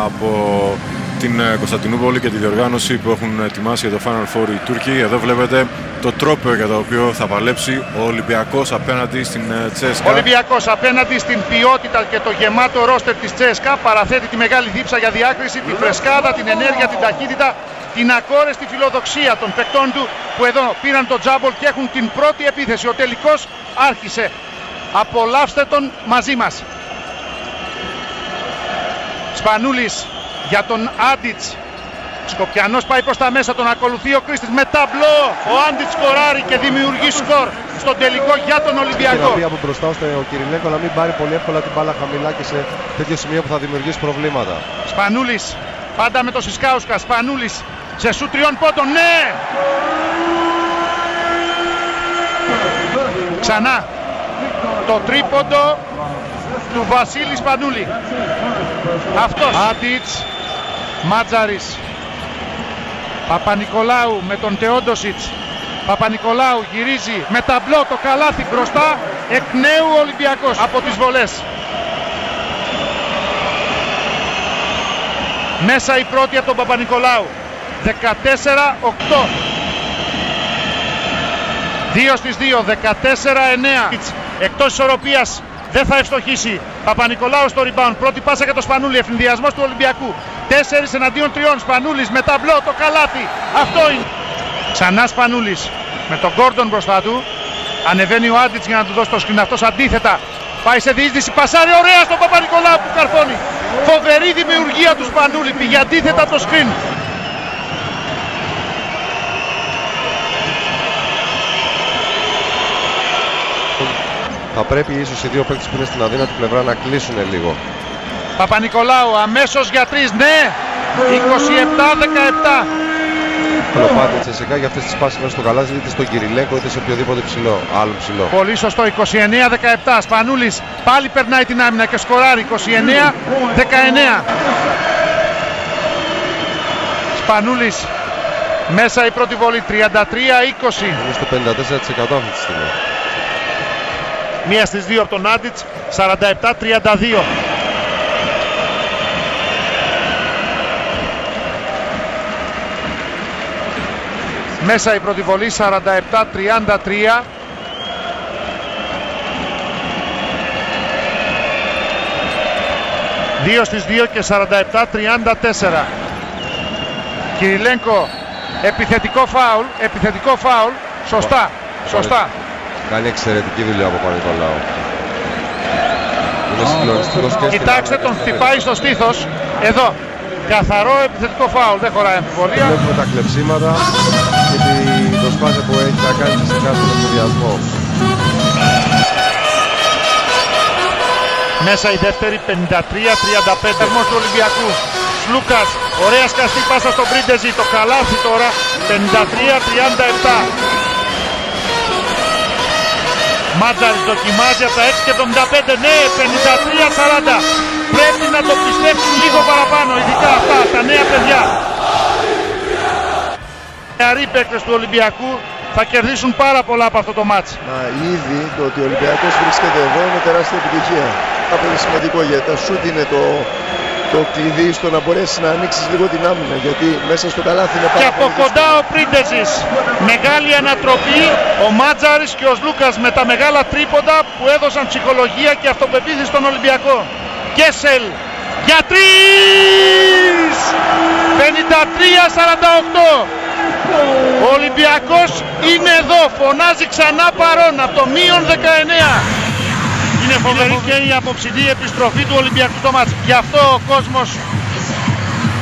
από την Κωνσταντινούπολη και τη διοργάνωση που έχουν ετοιμάσει για το Final Four οι Τούρκοι. Εδώ βλέπετε το τρόπο για το οποίο θα παλέψει ο Ολυμπιακός απέναντι στην Τσέσκα. Ο Ολυμπιακός απέναντι στην ποιότητα και το γεμάτο ρόστερ της Τσέσκα παραθέτει τη μεγάλη δίψα για διάκριση, τη φρεσκάδα, την ενέργεια, την ταχύτητα, την ακόρεστη φιλοδοξία των παικτών του που εδώ πήραν το τζάμπολ και έχουν την πρώτη επίθεση. Ο τελικός άρχισε. Απολαύστε τον μαζί μας. Σπανούλης για τον Άντιτς. Σκοπιανός πάει προς τα μέσα, τον ακολουθεί ο Κρίστης με ταμπλό. Ο Άντιτς σκοράρει και δημιουργεί σκορ στον τελικό για τον Ολυμπιακό. Και να πει από μπροστά ώστε ο Κυριλέγκο να μην πάρει πολύ εύκολα την μπάλα χαμηλά και σε τέτοιο σημείο που θα δημιουργήσει προβλήματα. Σπανούλης, πάντα με το Σισκάουσκα. Σπανούλης σε σου 3 πόντων, ναι! Ξανά το τρίποντο του Βασίλη Σπανούλη. Αυτός. Άντιτς, Μάτζαρης. Παπανικολάου με τον Τεόντοσιτς. Παπανικολάου γυρίζει με ταμπλό το καλάθι μπροστά. Εκ νέου ο Ολυμπιακός από τις βολές. Μέσα η πρώτη από τον Παπανικολάου. 14-8. 2 στις 2, 14-9. Εκτός ισορροπίας, δεν θα ευστοχίσει. Παπανικολάου στο rebound. Πρώτη πάσα για το Σπανούλη. Ευθυνδιασμός του Ολυμπιακού. 4 εναντίον 3. Σπανούλης με ταμπλό το καλάθι. Αυτό είναι. Ξανά Σπανούλης με τον Γκόρντον μπροστά του. Ανεβαίνει ο Άντιτς για να του δώσει το σκριν. Αυτός αντίθετα πάει σε διείσδυση. Πασάρει ωραία στον Παπανικολάου που καρφώνει. Φοβερή δημιουργία του Σπανούλη. Πήγε αντίθετα από το σκριν. Θα πρέπει ίσως οι δύο παίκτες που είναι στην αδύνατη πλευρά να κλείσουν λίγο. Παπανικολάου αμέσως για 3, ναι! 27-17. Χαλοπάτε Τσεσεκά για αυτές τις πάσεις μέσα στο καλάθι, είτε στον Κυριλέγκο είτε σε οποιοδήποτε άλλο ψηλό. Πολύ σωστό, 29-17. Σπανούλης πάλι περνάει την άμυνα και σκοράρει. 29-19. Σπανούλης μέσα η πρώτη βολή. 33-20. Είναι στο 54% αυτή τη στιγμή. Μία στις 2 από τον Άντιτς. 47-32. Μέσα η πρώτη βολή. 47-33. Δύο στις 2 και 47-34. Κυριλέγκο, επιθετικό φάουλ, σωστά. Κάνει εξαιρετική δουλειά από Παπανικολάου. Είναι συγκλονιστικός και κοιτάξτε, τον χτυπάει στο στήθος, εδώ. Καθαρό επιθετικό φάουλ, δεν χωράει αμφιβολία. Βλέπουμε τα κλεψίματα και την προσπάθεια που έχει να κάνει σε κάθε εφοδιασμό. Μέσα η δεύτερη, 53-35. Θερμός του Ολυμπιακού. Σλούκας, ωραία σκαστή πάσα στον Πρίντεζη. Το καλάθι τώρα, 53-37. Μάτζαρης δοκιμάζει από τα 6 και 75. Ναι, 53-40. Πρέπει να το πιστέψουν λίγο παραπάνω, ειδικά αυτά τα νέα παιδιά. Οι νεαροί παίκτες του Ολυμπιακού θα κερδίσουν πάρα πολλά από αυτό το μάτς. Ήδη το ότι ο Ολυμπιακός βρίσκεται εδώ είναι τεράστια επιτυχία. Αυτό είναι σημαντικό γιατί τα σούτ είναι το κλειδί στο να μπορέσει να ανοίξεις λίγο την άμυνα, γιατί μέσα στο καλάθι είναι πάρα και από κοντά ο Πρίντεζης. Μεγάλη ανατροπή. Ο Μάτζαρης και ο Σλούκας με τα μεγάλα τρίποντα που έδωσαν ψυχολογία και αυτοπεποίθηση στον Ολυμπιακό. Κέσελ για 3! 53-48. Ο Ολυμπιακός είναι εδώ. Φωνάζει ξανά παρόν από το μείον 19. Είναι φοβερή και η απόψινή επιστροφή του Ολυμπιακού στο μάτς. Γι' αυτό ο κόσμος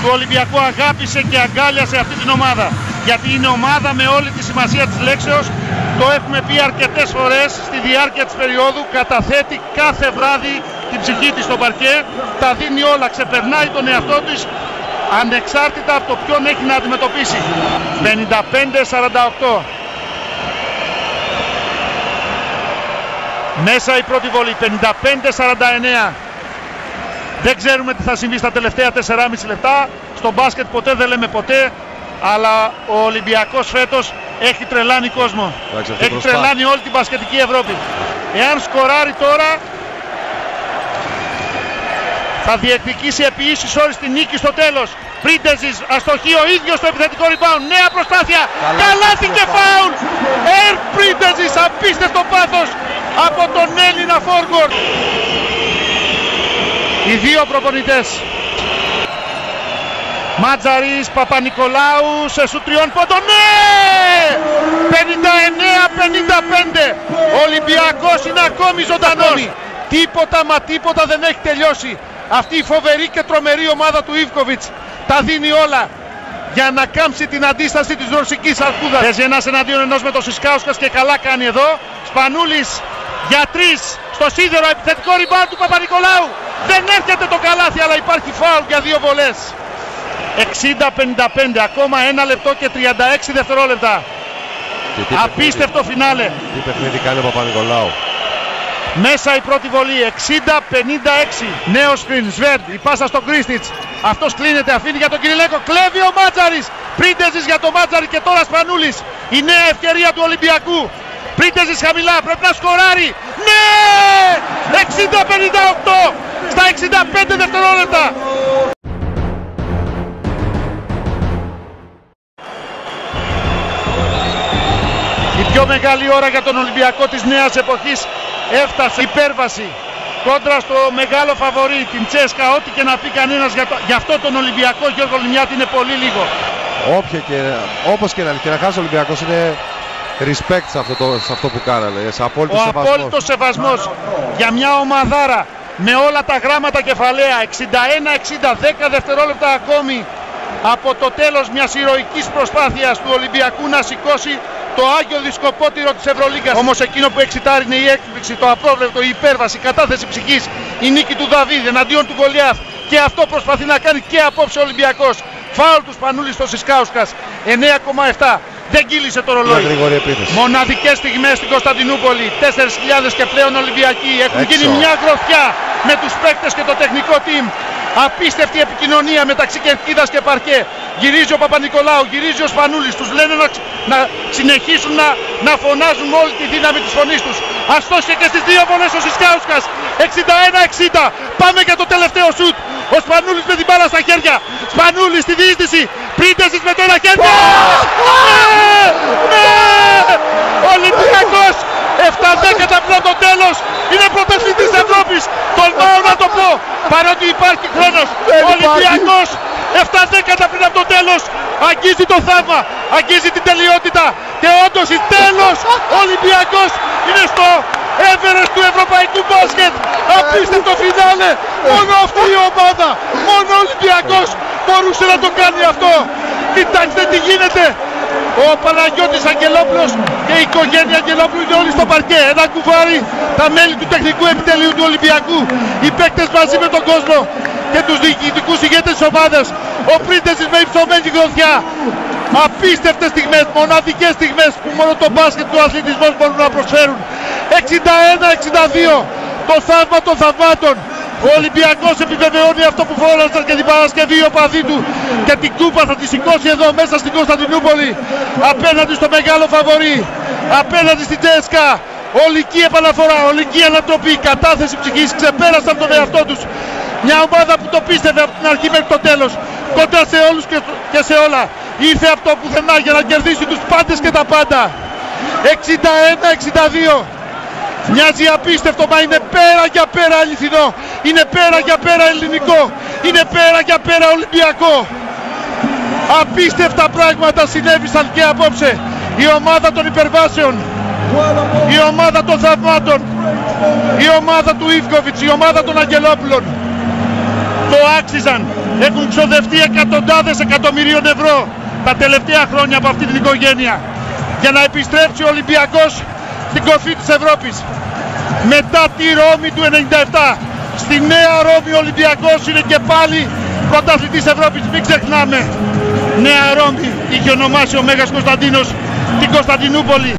του Ολυμπιακού αγάπησε και αγκάλιασε αυτή την ομάδα. Γιατί είναι ομάδα με όλη τη σημασία της λέξεως. Το έχουμε πει αρκετές φορές στη διάρκεια της περίοδου. Καταθέτει κάθε βράδυ την ψυχή της στο παρκέ. Τα δίνει όλα, ξεπερνάει τον εαυτό της ανεξάρτητα από το ποιον έχει να αντιμετωπίσει. 55-48. Μέσα η πρώτη βολή, 55-49. Δεν ξέρουμε τι θα συμβεί στα τελευταία 4,5 λεπτά. Στο μπάσκετ ποτέ δεν λέμε ποτέ. Αλλά ο Ολυμπιακός φέτος έχει τρελάνει κόσμο. Έχει τρελάνει όλη την μπασκετική Ευρώπη. Εάν σκοράρει τώρα, Θα διεκδικήσει επί ίσης όρης τη νίκη στο τέλος. Πρίντεζης αστοχεί ο ίδιος στο επιθετικό rebound. Νέα προσπάθεια. Καλάθι και φάουλ. Πρίντεζης, απίστευτο πάθος από τον Έλληνα forward. Οι δύο προπονητές. Μάτζαρης, Παπα-Νικολάου σε σου τριών πόντων. Ναι! 59-55. Ο Ολυμπιακός είναι ακόμη ζωντανός. Τίποτα μα τίποτα δεν έχει τελειώσει. Αυτή η φοβερή και τρομερή ομάδα του Ιβκοβιτς τα δίνει όλα για να κάμψει την αντίσταση της ρωσικής αρκούδας. Παίζει ένας εναντίον ενός με τον Σισκάουσκας και καλά κάνει εδώ. Σπανούλης για 3 στο σίδερο, επιθετικό rebound του Παπα-Νικολάου. Δεν έρχεται το καλάθι, αλλά υπάρχει φάουλ για 2 βολές. 60-55, ακόμα 1 λεπτό και 36 δευτερόλεπτα. Απίστευτο φινάλε. Τι παιχνίδι κάνει ο Παπα-Νικολάου. Μέσα η πρώτη βολή, 60-56. Νέο screen, Σβέντ, η πάσα στον Κρίστιτς. Αυτός κλείνεται, αφήνει για τον Κυριλέκο. Κλέβει ο Μάτζαρης. Πρίντεζης για τον Μάτζαρη και τώρα Σπανούλης. Η νέα ευκαιρία του Ολυμπιακού. Πρίντεζης χαμηλά, πρέπει να σκοράρει. Ναι! 60-58 στα 65 δευτερόλεπτα. Η πιο μεγάλη ώρα για τον Ολυμπιακό της νέας εποχής έφτασε. Υπέρβαση κόντρα στο μεγάλο φαβορί, την Τσέσκα. Ό,τι και να πει κανένας για αυτό τον Ολυμπιακό, Γιώργο Λιμιάτη, είναι πολύ λίγο. Όπως και να χάσει ο Ολυμπιακός, είναι respect σε αυτό που κάνανε. Σε απόλυτο σεβασμός. Ο απόλυτος σεβασμός για μια ομαδάρα με όλα τα γράμματα κεφαλαία. 61-60, 10 δευτερόλεπτα ακόμη από το τέλος μιας ηρωικής προσπάθειας του Ολυμπιακού να σηκώσει το άγιο δισκοπότηρο της Ευρωλίγκας. Όμως εκείνο που εξητάρει είναι η έκπληξη, το απρόβλεπτο, η υπέρβαση, η κατάθεση ψυχής, η νίκη του Δαβίδ εναντίον του Γκολιάθ. Και αυτό προσπαθεί να κάνει και απόψε ο Ολυμπιακός. Φάουλ του Σπανούλη στο Σισκάουσκας, 9,7. Δεν κύλησε το ρολόι. Μοναδικές στιγμές στην Κωνσταντινούπολη. 4.000 και πλέον Ολυμπιακοί. Έχουν γίνει μια γροθιά με τους παίκτες και το τεχνικό team. Απίστευτη επικοινωνία μεταξύ κερκίδας και παρκέ. Γυρίζει ο Παπα-Νικολάου, γυρίζει ο Σπανούλης. Τους λένε να συνεχίσουν να φωνάζουν με όλη τη δύναμη της φωνής τους. Αστόχησε και στις 2 βολές ο Σισκάουσκας. 61-60. Πάμε για το τελευταίο σουτ. Ο Σπανούλης με την μπάλα στα χέρια. Σπανούλης στη διείσδυση. Πρίντεζης με το ένα χέρι. Ναι! Ολυμπιακός 7-10 πριν από το τέλος. Είναι πρωταθλητής της Ευρώπης. Τολμάω να το πω, παρότι υπάρχει χρόνος. Ολυμπιακός 7-10 πριν από το τέλος. Αγγίζει το θαύμα, αγγίζει την τελειότητα. Και όντως η τέλος. Ολυμπιακός είναι στο Everest του ευρωπαϊκού μπάσκετ. Απίστευτο φινάλε. Μόνο αυτή η ομάδα, μόνο ο Ολυμπιακός μπορούσε να το κάνει αυτό. Κοιτάξτε τι γίνεται. Ο Παναγιώτης Αγγελόπουλος και η οικογένεια Αγγελόπουλου είναι όλοι στο παρκέ. Ένα κουβάρι τα μέλη του τεχνικού επιτελείου του Ολυμπιακού. Οι παίκτες μαζί με τον κόσμο και τους διοικητικούς ηγέτες της ομάδας. Ο Πρίντεζης με υψωμένη γροθιά. Απίστευτες στιγμές, μοναδικές στιγμές που μόνο το μπάσκετ του αθλητισμός μπορούν να προσφέρουν. 61-62, το θαύμα των θαυμάτων. Ο Ολυμπιακός επιβεβαιώνει αυτό που φώναζαν και την Παρασκευή οι οπαδοί του, και την κούπα θα τη σηκώσει εδώ μέσα στην Κωνσταντινούπολη απέναντι στο μεγάλο φαβορί, απέναντι στην Τσέσκα. Ολική επαναφορά, ολική ανατροπή, κατάθεση ψυχής, ξεπέρασαν τον εαυτό τους. Μια ομάδα που το πίστευε από την αρχή μέχρι το τέλος, κοντά σε όλους και σε όλα. Ήρθε από το πουθενά για να κερδίσει τους πάντες και τα πάντα. 61-62. Μοιάζει απίστευτο, μα είναι πέρα για πέρα αληθινό. Είναι πέρα για πέρα ελληνικό. Είναι πέρα για πέρα Ολυμπιακό. Απίστευτα πράγματα συνέβησαν και απόψε. Η ομάδα των υπερβάσεων, η ομάδα των θαυμάτων, η ομάδα του Ιβκοβιτς, η ομάδα των Αγγελόπουλων το άξιζαν. Έχουν ξοδευτεί εκατοντάδες εκατομμυρίων ευρώ τα τελευταία χρόνια από αυτή την οικογένεια για να επιστρέψει ο Ολυμπιακός στην κορφή της Ευρώπης. Μετά τη Ρώμη του 97, στη Νέα Ρώμη ο Ολυμπιακός είναι και πάλι πρωταθλητής Ευρώπης. Μην ξεχνάμε, Νέα Ρώμη είχε ονομάσει ο Μέγας Κωνσταντίνος την Κωνσταντινούπολη.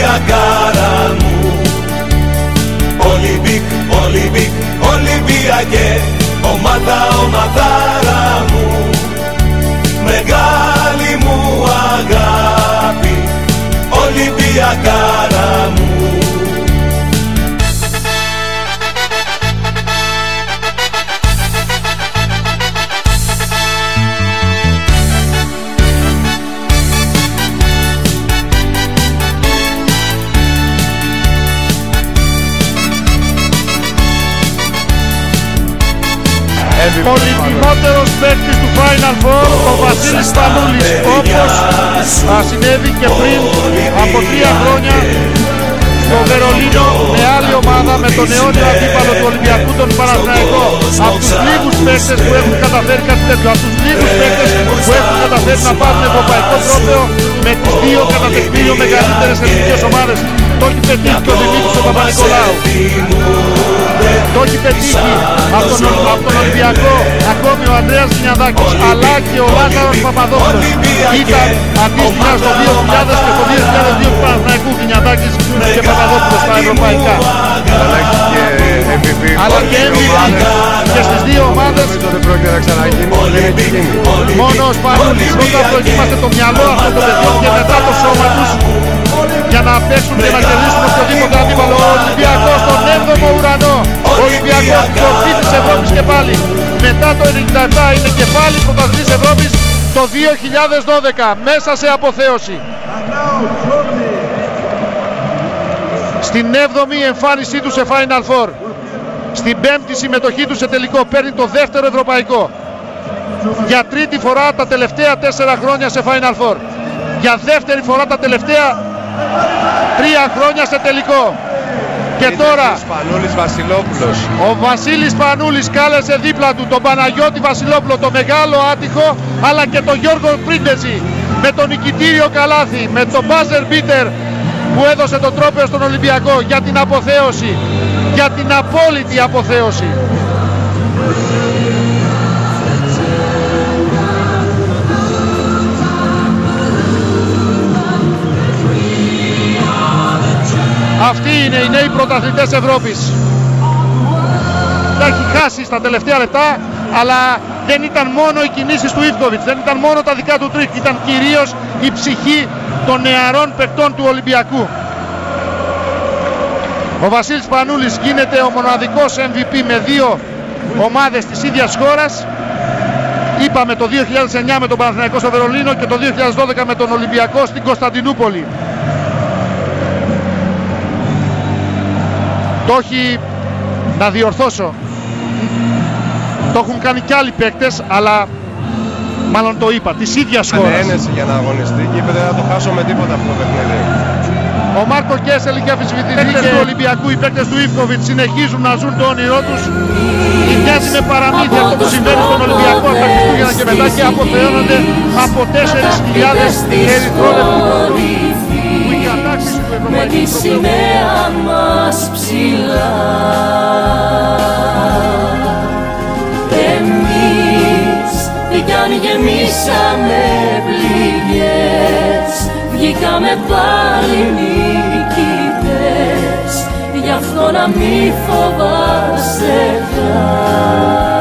Ολυμπιακάρα μου. Ολυμπίκ, Ολυμπιακέ, ομάδα, ομαδάρα μου. Μεγάλη μου αγάπη, Ολυμπιακάρα μου. Ο λυπημότερος παίκτης του Final Four, ο Βασίλης Σπανούλης, όπως συνέβη και πριν από 3 χρόνια στο Βερολίνο με άλλη ομάδα, με τον αιώνιο αντίπαλο του Ολυμπιακού, τον Παναθηναϊκό. Από τους λίγους παίκτες που έχουν καταφέρει κάτι τέτοιο, από τους λίγους παίκτες που έχουν καταφέρει να πάρουν ευρωπαϊκό τρόπαιο με τις 2 κατά τεκμήριο μεγαλύτερες ελληνικές ομάδες. Το έχει πετύχει και ο Δημήτρης ο Παπα-Νικολάου. Το έχει πετύχει από τον Ολυμπιακό ακόμη ο Ανδρέας Βινιαδάκης, αλλά και ο Λάζαρος Παπαδόπουλος. Ήταν αντίστοιχα στο 2000 και στο 2002 του Παναθηναϊκού Βινιαδάκης και Παπαδόπουλος στα ευρωπαϊκά. Αλλά και MVP και στις 2 ομάδες. Μόνο ο Σπανούλης, όταν προετοίμασε το μυαλό αυτών των παιδιών και μετά το σώμα τους για να παίξουν και να κερδίσουν οποιοδήποτε αντίπαλο. Ο Ολυμπιακός στον 7ο ουρανό. Ο Ολυμπιακός κορφή της Ευρώπης και πάλι. Μετά το 97 είναι και πάλι πρωταθλητής Ευρώπης το 2012 μέσα σε αποθέωση. Στην 7η εμφάνισή του σε Final Four. Στην 5η συμμετοχή του σε τελικό παίρνει το 2ο ευρωπαϊκό. Για 3η φορά τα τελευταία 4 χρόνια σε Final Four. Για 2η φορά τα τελευταία 3 χρόνια σε τελικό. Και τώρα ο Βασίλης Σπανούλης κάλεσε δίπλα του τον Παναγιώτη Βασιλόπουλο, το μεγάλο άτυχο, αλλά και τον Γιώργο Πρίντεζη με το νικητήριο καλάθι, με το buzzer beater που έδωσε το τρόπαιο στον Ολυμπιακό για την αποθέωση, για την απόλυτη αποθέωση. Αυτοί είναι οι νέοι πρωταθλητές Ευρώπης. Τα έχει χάσει στα τελευταία λεπτά, αλλά δεν ήταν μόνο οι κινήσεις του Ιβκοβιτς, δεν ήταν μόνο τα δικά του τρίκ, ήταν κυρίως η ψυχή των νεαρών παικτών του Ολυμπιακού. Ο Βασίλης Σπανούλης γίνεται ο μοναδικός MVP με 2 ομάδες της ίδιας χώρας. Είπαμε το 2009 με τον Παναθηναϊκό στο Βερολίνο και το 2012 με τον Ολυμπιακό στην Κωνσταντινούπολη. Το έχει, να διορθώσω, το έχουν κάνει κι άλλοι παίκτες, αλλά μάλλον το είπα, της ίδιας χώρας. Ανένεση για να αγωνιστεί και είπε δεν θα το χάσω με τίποτα αυτό το παιχνίδι. Ο Μάρκο Κέσελ και αφισβητητή και του Ολυμπιακού, οι παίκτες του Ιβκοβιτς συνεχίζουν να ζουν το όνειρό τους. Μοιάζει με παραμύθια αυτό που συμβαίνει στον Ολυμπιακό από τα Χριστούγεννα και μετά και αποθεώνονται από 4.000 ερυθρόλεπτοι. Με τη σημαία μας ψηλά. Εμείς κι αν γεμίσαμε πληγές, βγήκαμε πάλι νικητές. Γι' αυτό να μη φοβάσαι πια.